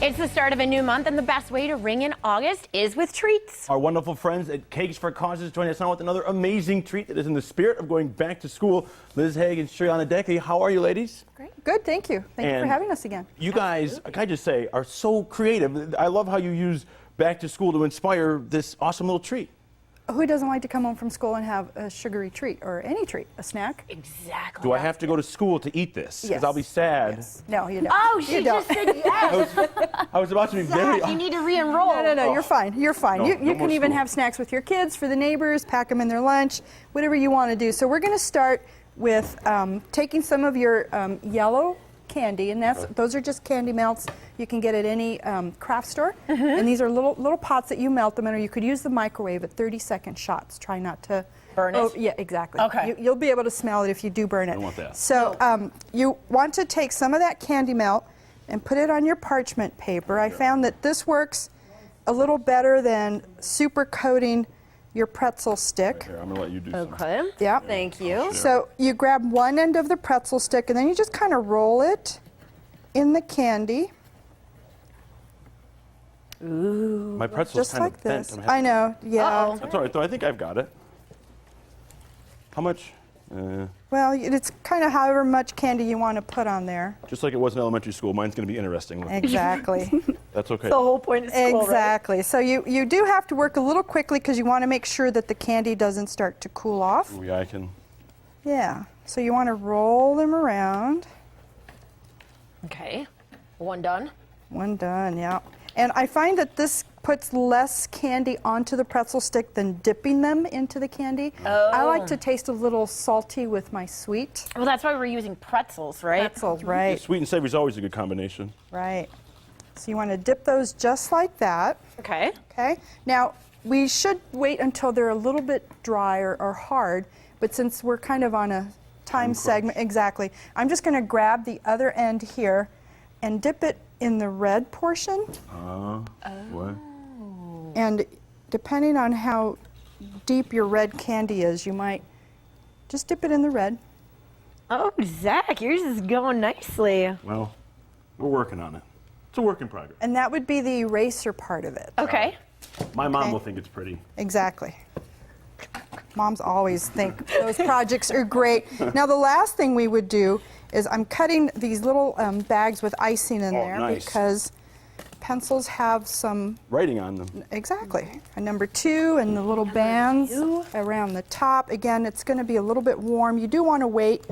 It's the start of a new month, and the best way to ring in August is with treats. Our wonderful friends at Cakes for Causes join us now with another amazing treat that is in the spirit of going back to school. Liz Haig and Shriana Decky, how are you, ladies? Great. Good, thank you. Thank you for having us again. You guys, can I just say, are so creative. I love how you use back to school to inspire this awesome little treat. Who doesn't like to come home from school and have a sugary treat or any treat, a snack? Exactly. Do I have to go to school to eat this? Because Yes. I'll be sad. Yes. No, you don't. Oh, You she don't. just said yes. I was about to be very... Zach, you need to re-enroll. No, you're fine. You're fine. No, you no more can even school. have snacks with your kids, for the neighbors, pack them in their lunch, whatever you want to do. So we're going to start with taking some of your yellow candy, and those are just candy melts you can get at any craft store. And these are little pots that you melt them in, or you could use the microwave at 30-second shots. Try not to burn it. Yeah, exactly. Okay. You'll be able to smell it if you do burn it. I don't want that. So you want to take some of that candy melt and put it on your parchment paper. I found that this works a little better than super coating your pretzel stick. Here, I'm going to let you do some. Okay. Yeah. Thank you. So you grab one end of the pretzel stick and then you just kind of roll it in the candy. Ooh. My pretzel's Just kind like of bent. this. I'm happy. I know, yeah. Uh-oh. That's all right, though. I think I've got it. How much? Well, it's kind of however much candy you want to put on there. Just like it was in elementary school, mine's going to be interesting. Exactly. That's okay. The whole point of school, Exactly. So you do have to work a little quickly because you want to make sure that the candy doesn't start to cool off. Ooh, yeah, I can. Yeah. So you want to roll them around. right? Okay. One done. One done, yeah. And I find that this puts less candy onto the pretzel stick than dipping them into the candy. I like to taste a little salty with my sweet Well, that's why we're using pretzels, right? pretzels, right? Sweet and savory is always a good combination. Right. So you want to dip those just like that. Okay. Okay. Now, we should wait until they're a little bit dry or hard, but since we're kind of on a time segment, exactly, I'm just going to grab the other end here and dip it in the red portion. What? And depending on how deep your red candy is, you might just dip it in the red. Oh, Zach, yours is going nicely. Well, we're working on it. It's a work in progress. And that would be the eraser part of it. Okay. My mom Okay. will think it's pretty. Exactly. Moms always think those projects are great. Now, the last thing we would do is I'm cutting these little bags with icing in there nice. because pencils have some, Writing on them. exactly, a number 2 and the little bands around the top. Again, it's going to be a little bit warm. You do want to wait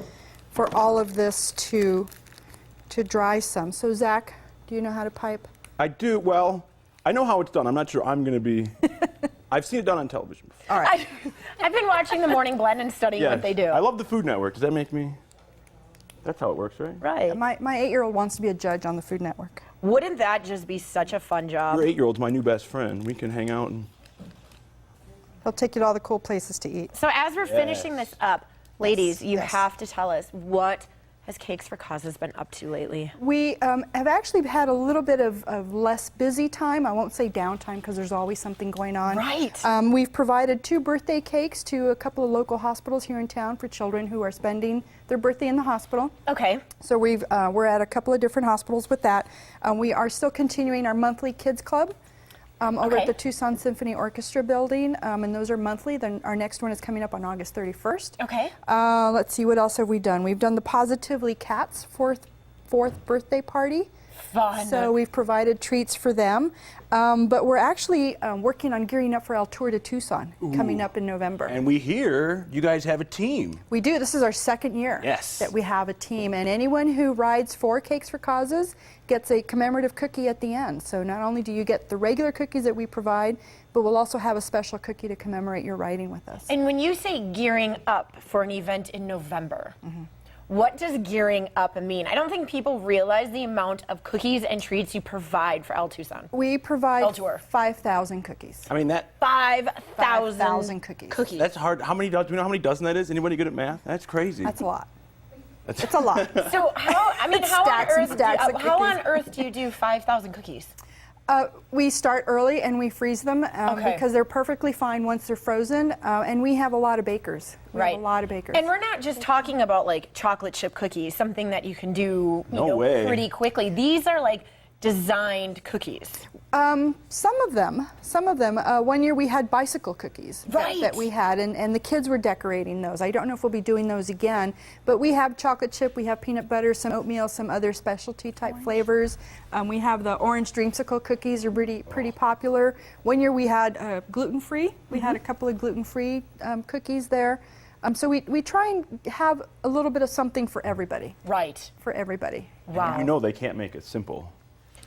for all of this to dry some. So, Zach, do you know how to pipe? I do. Well, I know how it's done. I'm not sure I'm going to be. I've seen it done on television before. All right. I've been watching the Morning Blend and studying what they do. I love the Food Network. Does that make me? That's how it works, right? Right. My 8-year-old wants to be a judge on the Food Network. Wouldn't that just be such a fun job? Your 8-year-old's my new best friend. We can hang out and. He'll take you to all the cool places to eat. So as we're finishing this up, ladies, you yes. have to tell us, what has Cakes for Causes been up to lately? We have actually had a little bit of less busy time. I won't say downtime because there's always something going on. Right. We've provided 2 birthday cakes to a couple of local hospitals here in town for children who are spending their birthday in the hospital. Okay. So we're at a couple of different hospitals with that. We are still continuing our monthly kids club over Okay. at the Tucson Symphony Orchestra building, and those are monthly. Then our next one is coming up on August 31st. Okay. Let's see, what else have we done? We've done the Positively Cats fourth birthday party. Fun. So we've provided treats for them. But we're actually working on gearing up for El Tour de Tucson coming up in November. And we hear you guys have a team. We do. This is our 2nd year Yes. that we have a team. And anyone who rides for Cakes for Causes gets a commemorative cookie at the end. So not only do you get the regular cookies that we provide, but we'll also have a special cookie to commemorate your riding with us. And when you say gearing up for an event in November, what does gearing up mean? I don't think people realize the amount of cookies and treats you provide for El Tucson. We provide El Tour. 5,000 cookies. I mean, 5,000 cookies. that's hard. How many? Do you know how many dozen that is? Anybody good at math? That's crazy. That's a lot. It's a lot. So how? I mean, It's how on stacks and earth? stacks of How on cookies. earth do you do 5,000 cookies? We start early and we freeze them Okay. because they're perfectly fine once they're frozen. And we have a lot of bakers. We have a lot of bakers. And we're not just talking about like chocolate chip cookies, something that you can do No way. pretty quickly. These are like designed cookies? Some of them. One year we had bicycle cookies Right. that we had, and the kids were decorating those. I don't know if we'll be doing those again, but we have chocolate chip, we have peanut butter, some oatmeal, some other specialty type flavors. We have the orange dreamsicle cookies are pretty popular. One year we had gluten-free. We had a couple of gluten-free cookies there. So we try and have a little bit of something for everybody. Right. For everybody. Wow. You know they can't make it simple.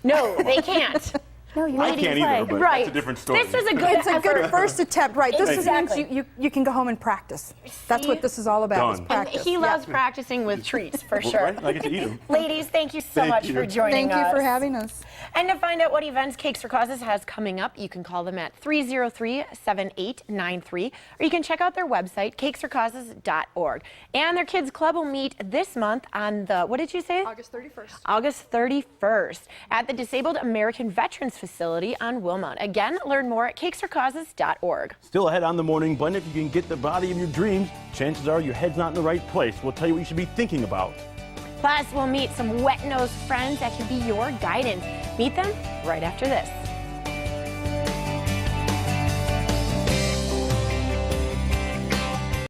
No, they can't. No, you I need can't to play. either, but Right. that's a different story. This is a good It's a good first attempt, right? This Exactly. is means you can go home and practice. That's what this is all about. Is Done. practice. He Yeah. loves practicing with treats, for Well, sure. right? I get to eat them. Ladies, thank you so Thank much you. for joining us. Thank you for having us. And to find out what events Cakes for Causes has coming up, you can call them at 303-7893, or you can check out their website, cakesforcauses.org. And their kids club will meet this month on the, what did you say? August 31st. August 31st at the Disabled American Veterans Facility on Wilmot. Again, learn more at cakesforcauses.org. Still ahead on The Morning Blend. If you can get the body of your dreams, chances are your head's not in the right place. We'll tell you what you should be thinking about. Plus, we'll meet some wet-nosed friends that can be your guidance. Meet them right after this.